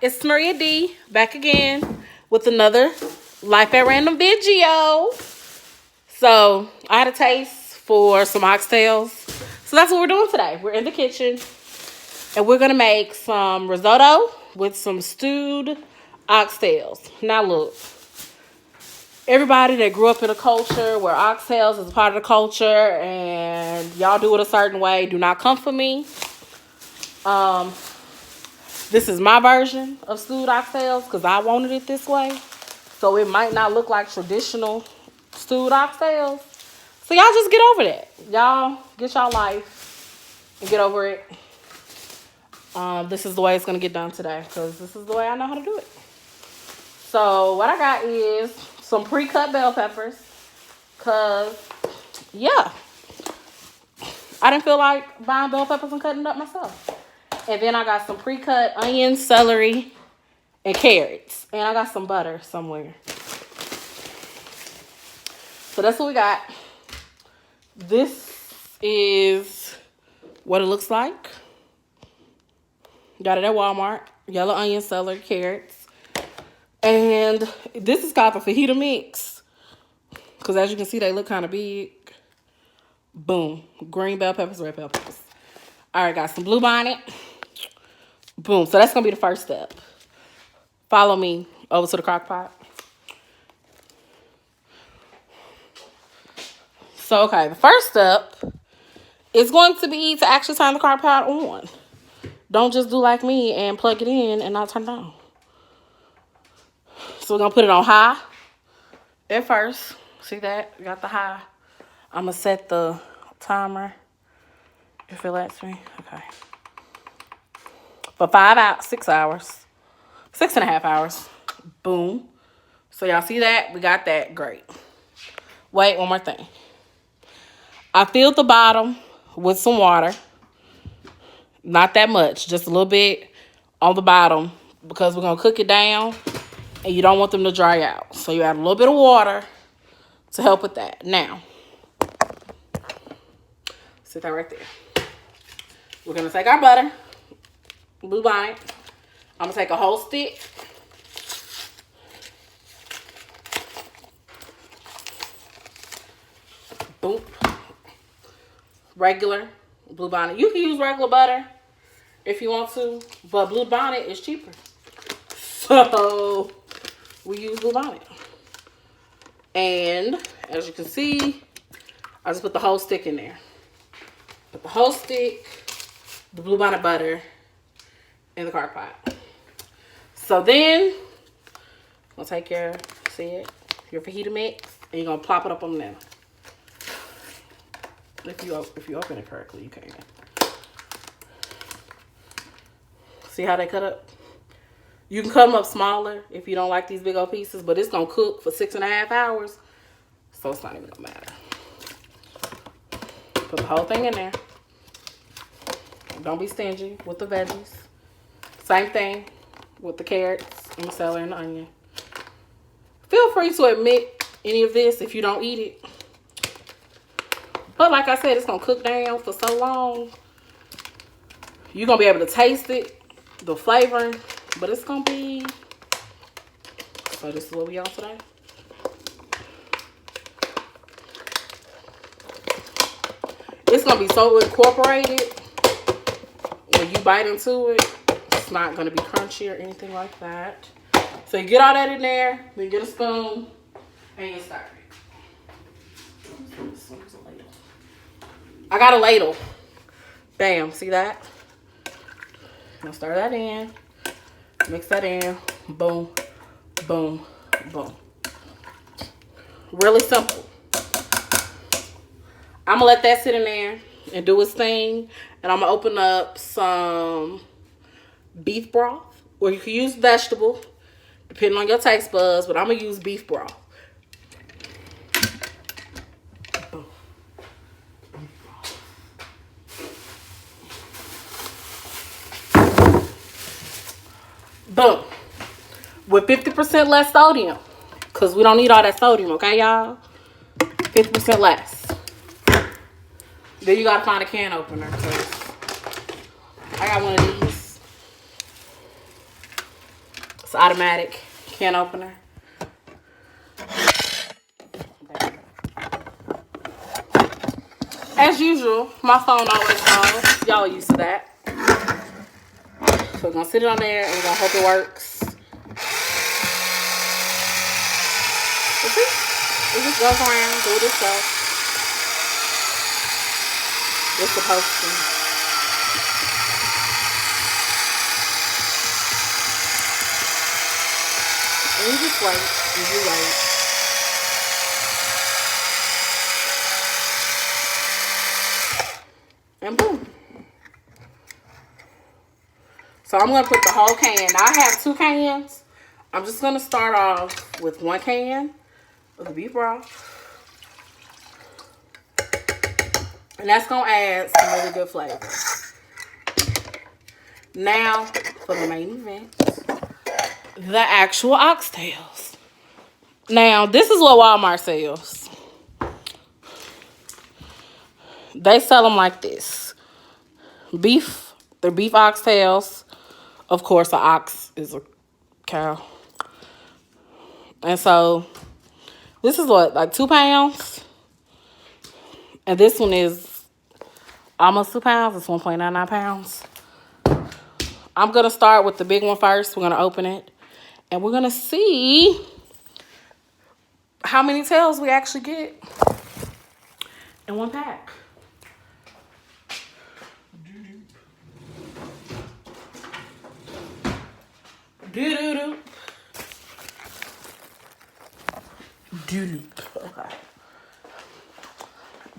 It's Maria D back again with another Life at Random video. So I had a taste for some oxtails. So that's what we're doing today. We're in the kitchen and we're gonna make some risotto with some stewed oxtails. Now look, everybody that grew up in a culture where oxtails is a part of the culture and y'all do it a certain way, do not come for me. This is my version of stewed oxtails because I wanted it this way. So it might not look like traditional stewed oxtails. So y'all just get over that. Y'all get y'all life and get over it. This is the way it's going to get done today because this is the way I know how to do it. So what I got is some pre-cut bell peppers because, yeah, I didn't feel like buying bell peppers and cutting it up myself. And then I got some pre-cut onions, celery, and carrots. And I got some butter somewhere. So that's what we got. This is what it looks like. Got it at Walmart. Yellow onion, celery, carrots. And this is called the fajita mix. Because as you can see, they look kind of big. Boom. Green bell peppers, red bell peppers. All right, got some blue bonnet. Boom. So that's going to be the first step. Follow me over to the crock pot. So, okay, the first step is going to be to actually turn the crock pot on. Don't just do like me and plug it in and not turn it on. So we're going to put it on high at first. See that? We got the high. I'm going to set the timer if it lets me. Okay. For 6 hours. 6.5 hours. Boom. So y'all see that? We got that. Great. Wait, one more thing. I filled the bottom with some water. Not that much. Just a little bit on the bottom because we're going to cook it down and you don't want them to dry out. So you add a little bit of water to help with that. Now, sit that right there. We're going to take our butter, blue bonnet. I'm going to take a whole stick. Boom. Regular blue bonnet. You can use regular butter if you want to, but blue bonnet is cheaper. So we use blue bonnet. And as you can see, I just put the whole stick in there. Put the whole stick, the blue bonnet butter, in the crock pot. So then, gonna take your, see it, your fajita mix, and you're gonna plop it up on there. If you open it correctly, you can. See how they cut up? You can cut them up smaller if you don't like these big old pieces, but it's gonna cook for 6.5 hours, so it's not even gonna matter. Put the whole thing in there. Don't be stingy with the veggies. Same thing with the carrots and the celery and the onion. Feel free to admit any of this if you don't eat it. But like I said, it's going to cook down for so long. You're going to be able to taste it, the flavoring, but it's going to be... So this is what we on today. It's going to be so incorporated. When you bite into it, it's not going to be crunchy or anything like that. So you get all that in there, then get a spoon, and you start it. I got a ladle. Bam, see that? Now stir that in. Mix that in. Boom, boom, boom. Really simple. I'm going to let that sit in there and do its thing. And I'm going to open up some beef broth. Or you can use vegetable, depending on your taste buds. But I'm going to use beef broth. Boom. With 50% less sodium. Because we don't need all that sodium, okay, y'all? 50% less. Then you got to find a can opener. I got one of these. It's automatic can opener. As usual, my phone always calls. Y'all used to that. So we're gonna sit it on there and we're gonna hope it works. Let's see. It just goes around, do it itself. It's supposed to. And you just wait, and you wait. And boom. So I'm going to put the whole can. Now I have 2 cans. I'm just going to start off with 1 can of the beef broth. And that's going to add some really good flavor. Now for the main event. The actual oxtails. Now this is what Walmart sells. They sell them like this. Beef. They're beef oxtails. Of course, an ox is a cow. And so, this is what, like 2 pounds? And this one is almost 2 pounds. It's 1.99 pounds. I'm going to start with the big one first. We're going to open it. And we're going to see how many tails we actually get in 1 pack. Doo-doo-doo. Doo-doo. Okay.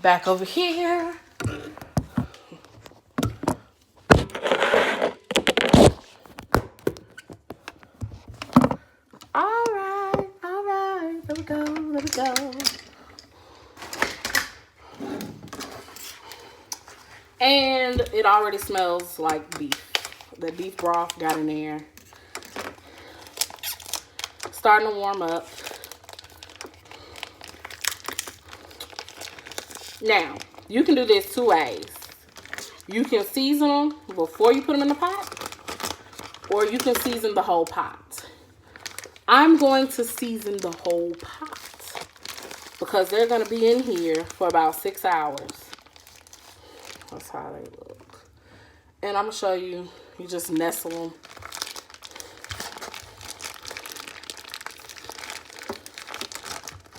Back over here. All right. There we go. And it already smells like beef. The beef broth got in there. Starting to warm up. Now, you can do this 2 ways. You can season them before you put them in the pot, or you can season the whole pot. I'm going to season the whole pot because they're going to be in here for about 6 hours. That's how they look. And I'm going to show you. You just nestle them.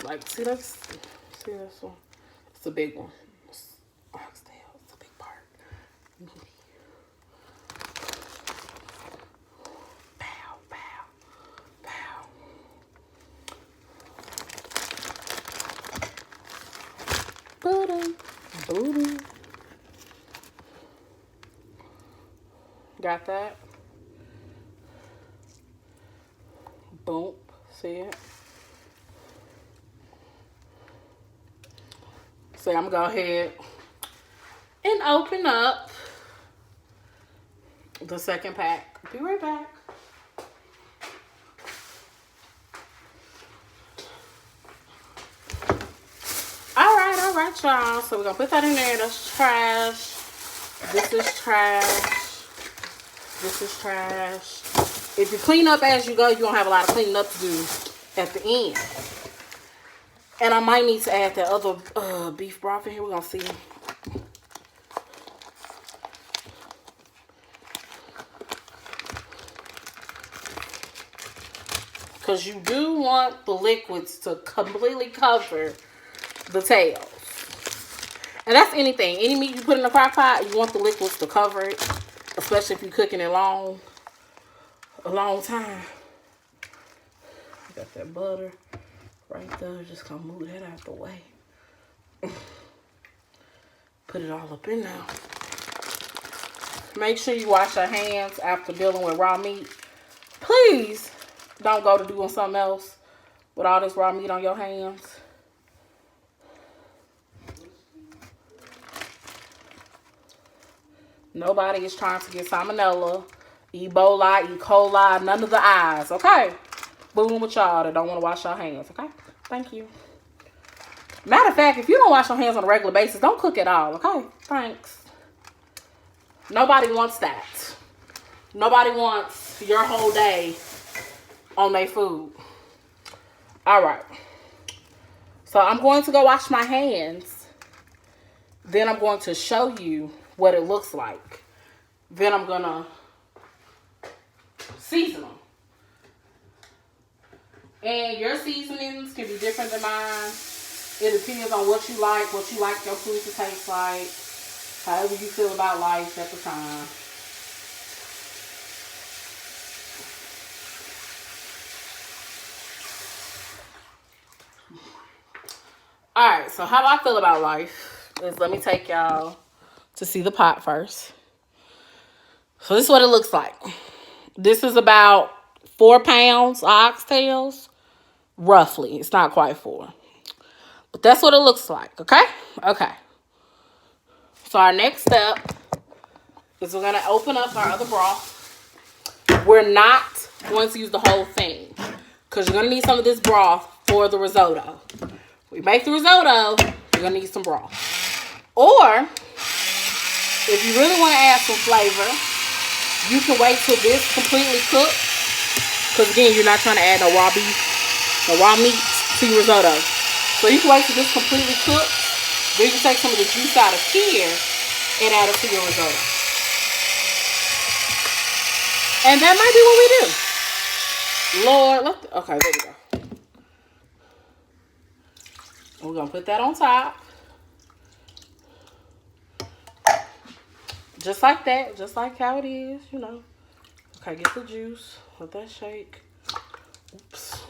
Like, see this? See this one? It's a big one. It's oxtail. It's a big part. Pow, pow, pow. Boom, boom. Got that? Boom. See it? So I'm going to go ahead and open up the second pack. Be right back. All right, y'all. So we're going to put that in there. That's trash. This is trash. This is trash. If you clean up as you go, you don't have a lot of cleaning up to do at the end. And I might need to add that other beef broth in here. We're going to see. Because you do want the liquids to completely cover the tails. And that's anything. Any meat you put in the crock pot, you want the liquids to cover it. Especially if you're cooking it a long time. Got that butter right there. Just gonna move that out the way. Put it all up in now. Make sure you wash your hands after dealing with raw meat. Please don't go to doing something else with all this raw meat on your hands. Nobody is trying to get salmonella, Ebola, E. coli, none of the I's, okay? Boom with y'all that don't want to wash your hands, okay? Thank you. Matter of fact, if you don't wash your hands on a regular basis, don't cook at all, okay? Thanks. Nobody wants that. Nobody wants your whole day on their food. All right. So I'm going to go wash my hands. Then I'm going to show you what it looks like. Then I'm going to season them. And your seasonings can be different than mine. It depends on what you like your food to taste like, however you feel about life at the time. Alright, so how I feel about life is, let me take y'all to see the pot first. So this is what it looks like. This is about 4 pounds of oxtails, roughly. It's not quite 4. But that's what it looks like, okay? Okay. So our next step is we're going to open up our other broth. We're not going to use the whole thing because you're going to need some of this broth for the risotto. We make the risotto, you're going to need some broth. Or, if you really want to add some flavor, you can wait till this completely cooks. Because again, you're not trying to add no raw beef, no raw meat to your risotto. So you can wait till this completely cooks. Then you can take some of the juice out of here and add it to your risotto. And that might be what we do. Lord, okay, there we go. We're going to put that on top. Just like that. Just like how it is, you know. Okay, get the juice. Let that shake. Oops.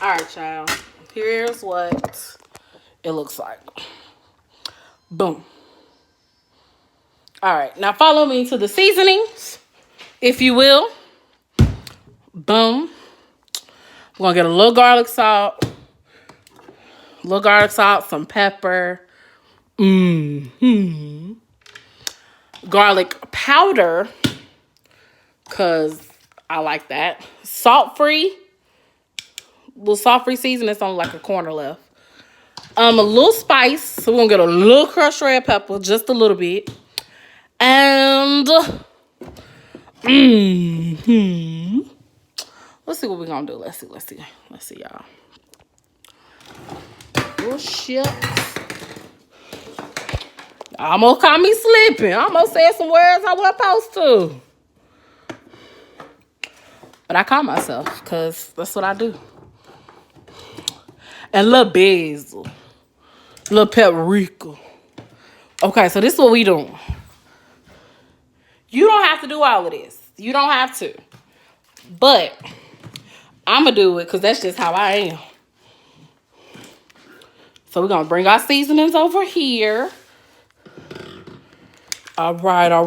Alright, y'all. Here's what it looks like. Boom. Alright, now follow me to the seasonings, if you will. Boom. We're going to get a little garlic salt. Some pepper. Garlic powder, because I like that. Salt-free. Little salt-free seasoning. It's only like a corner left. A little spice. So we're going to get a little crushed red pepper. Just a little bit. And let's see what we're going to do. Let's see, y'all. Oh, shit. Almost caught me slipping. Almost said some words I wasn't supposed to. But I caught myself because that's what I do. And little basil. Little paprika. Okay, so this is what we doing. You don't have to do all of this. You don't have to. But I'm going to do it because that's just how I am. So we're going to bring our seasonings over here. All right.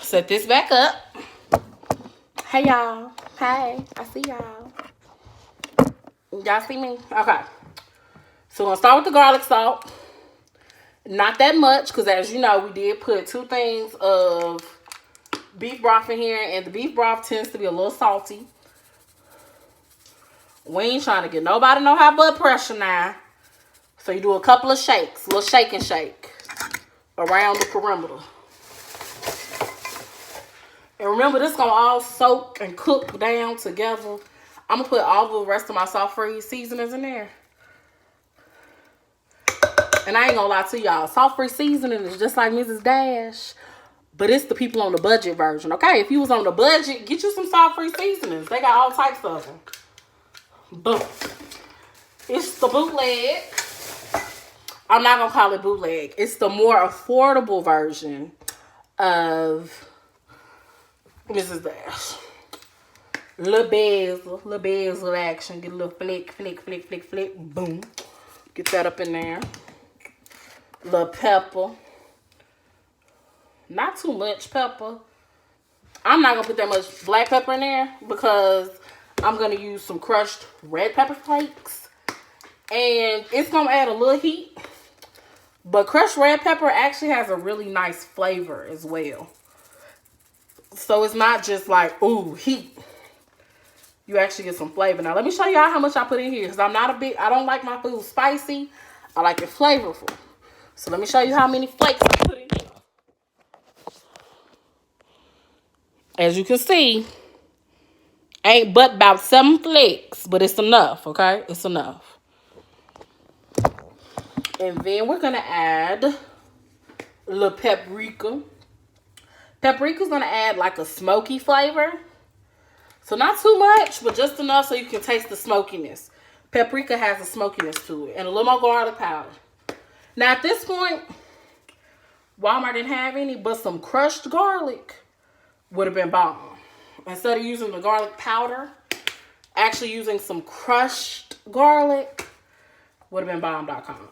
Set this back up. Hey, y'all. Hey, I see y'all. Y'all see me? Okay. So we're going to start with the garlic salt. Not that much, because as you know, we did put 2 things of beef broth in here, and the beef broth tends to be a little salty. We ain't trying to get nobody no high blood pressure now. So you do a couple of shakes, a little shake and shake around the perimeter. And remember, this is going to all soak and cook down together. I'm going to put all the rest of my salt-free seasonings in there. And I ain't gonna lie to y'all, salt-free seasoning is just like Mrs. Dash, but it's the people on the budget version, okay? If you was on the budget, get you some salt-free seasonings. They got all types of them. Boom. It's the bootleg. I'm not gonna call it bootleg. It's the more affordable version of Mrs. Dash. Little basil action. Get a little flick. Boom. Get that up in there. Little pepper. Not too much pepper. I'm not going to put that much black pepper in there because I'm going to use some crushed red pepper flakes. And it's going to add a little heat. But crushed red pepper actually has a really nice flavor as well. So it's not just like, ooh, heat. You actually get some flavor. Now, let me show y'all how much I put in here. Because I don't like my food spicy. I like it flavorful. So let me show you how many flakes I put in here. As you can see, ain't but about 7 flakes, but it's enough, okay? It's enough. And then we're gonna add a little paprika. Paprika's gonna add like a smoky flavor. So not too much, but just enough so you can taste the smokiness. Paprika has a smokiness to it. And a little more garlic powder. Now at this point, Walmart didn't have any, but some crushed garlic would have been bomb. Instead of using the garlic powder, actually using some crushed garlic would have been bomb.com.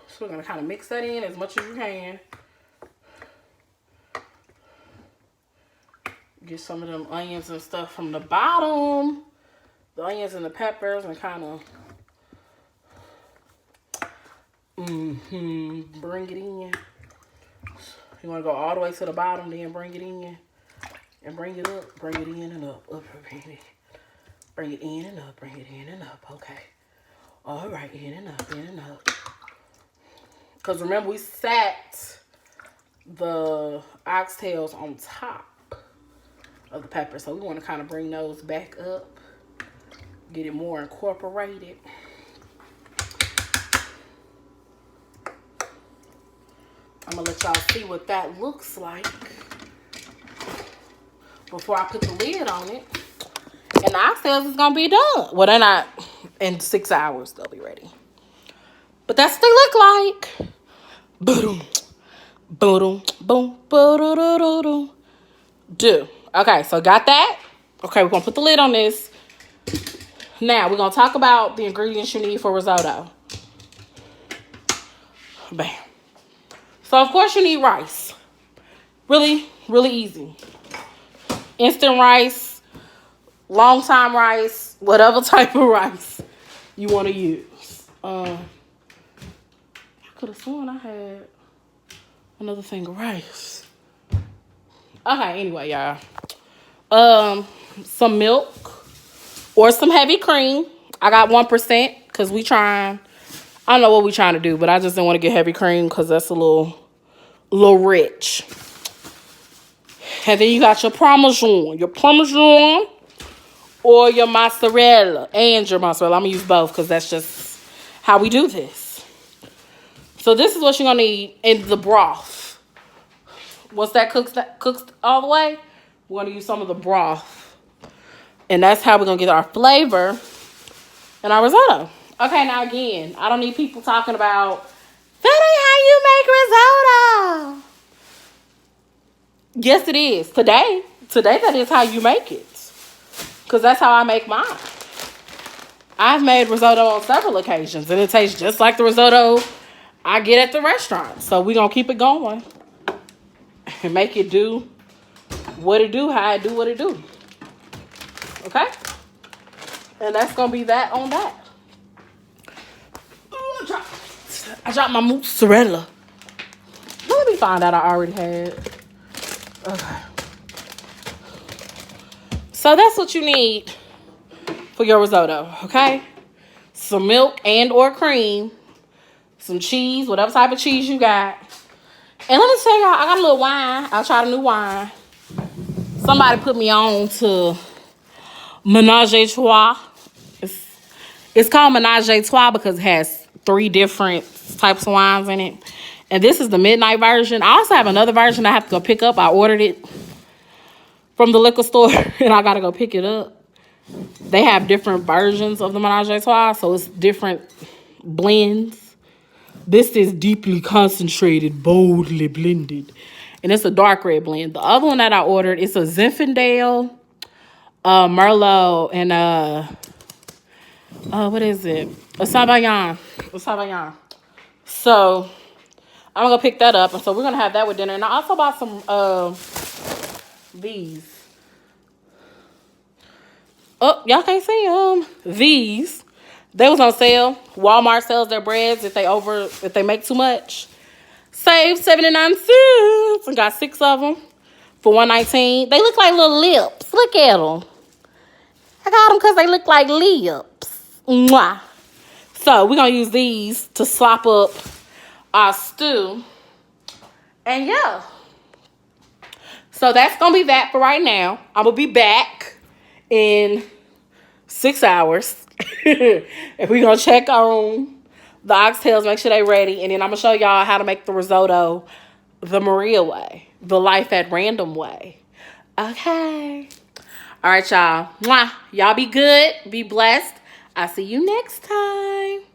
So we're going to kind of mix that in as much as you can. Get some of them onions and stuff from the bottom. The onions and the peppers and kind of bring it in. You want to go all the way to the bottom, then bring it in. And bring it up, bring it in and up. Bring it in and up, bring it in and up. Okay. All right, in and up, in and up. Because remember, we sat the oxtails on top of the pepper. So we want to kind of bring those back up. Get it more incorporated. I'm going to let y'all see what that looks like before I put the lid on it. And the oxtails is going to be done. Well, they're not. In 6 hours, they'll be ready. But that's what they look like. Boom, boom, boom, boom, do. Okay, so got that. Okay, we're going to put the lid on this. Now, we're going to talk about the ingredients you need for risotto. Bam. So, of course, you need rice. Really, really easy. Instant rice, long time rice, whatever type of rice you want to use. I could have sworn I had another thing of rice. Okay, anyway, y'all. Some milk or some heavy cream. I got 1% because we trying. I don't know what we trying to do, but I just didn't want to get heavy cream because that's a little rich. And then you got your Parmesan or your mozzarella and your mozzarella. I'm going to use both because that's just how we do this. So this is what you're going to need in the broth. Once that cooks all the way, we're going to use some of the broth. And that's how we're going to get our flavor in our risotto. Okay, now again, I don't need people talking about, that ain't how you make risotto. Yes, it is. Today, that is how you make it. Because that's how I make mine. I've made risotto on several occasions. And it tastes just like the risotto I get at the restaurant. So we're going to keep it going. And make it do what it do, how it do what it do. Okay? And that's going to be that on that. I dropped my mozzarella. Let me find out I already had. Okay. So that's what you need for your risotto, okay? Some milk and or cream. Some cheese, whatever type of cheese you got. And let me tell y'all, I got a little wine. I tried a new wine. Somebody put me on to Menage a Trois. It's called Menage a Trois because it has 3 different types of wines in it. And this is the midnight version. I also have another version I have to go pick up. I ordered it from the liquor store and I got to go pick it up. They have different versions of the Menage a Trois, so it's different blends. This is deeply concentrated, boldly blended. And it's a dark red blend. The other one that I ordered is a Zinfandel, Merlot, and what is it? A Sauvignon. So I'm gonna pick that up, and so we're gonna have that with dinner. And I also bought some these. Oh, y'all can't see them. These. They was on sale. Walmart sells their breads if they make too much. Save 79 cents and got 6 of them for $1.19. They look like little lips. Look at them. I got them because they look like lips. Mwah. So we're going to use these to slop up our stew. And yeah. So that's going to be that for right now. I'm going to be back in 6 hours. And we're going to check on the oxtails, make sure they're ready. And then I'm going to show y'all how to make the risotto the Maria way. The life at random way. Okay. All right, y'all. Mwah. Y'all be good. Be blessed. I'll see you next time.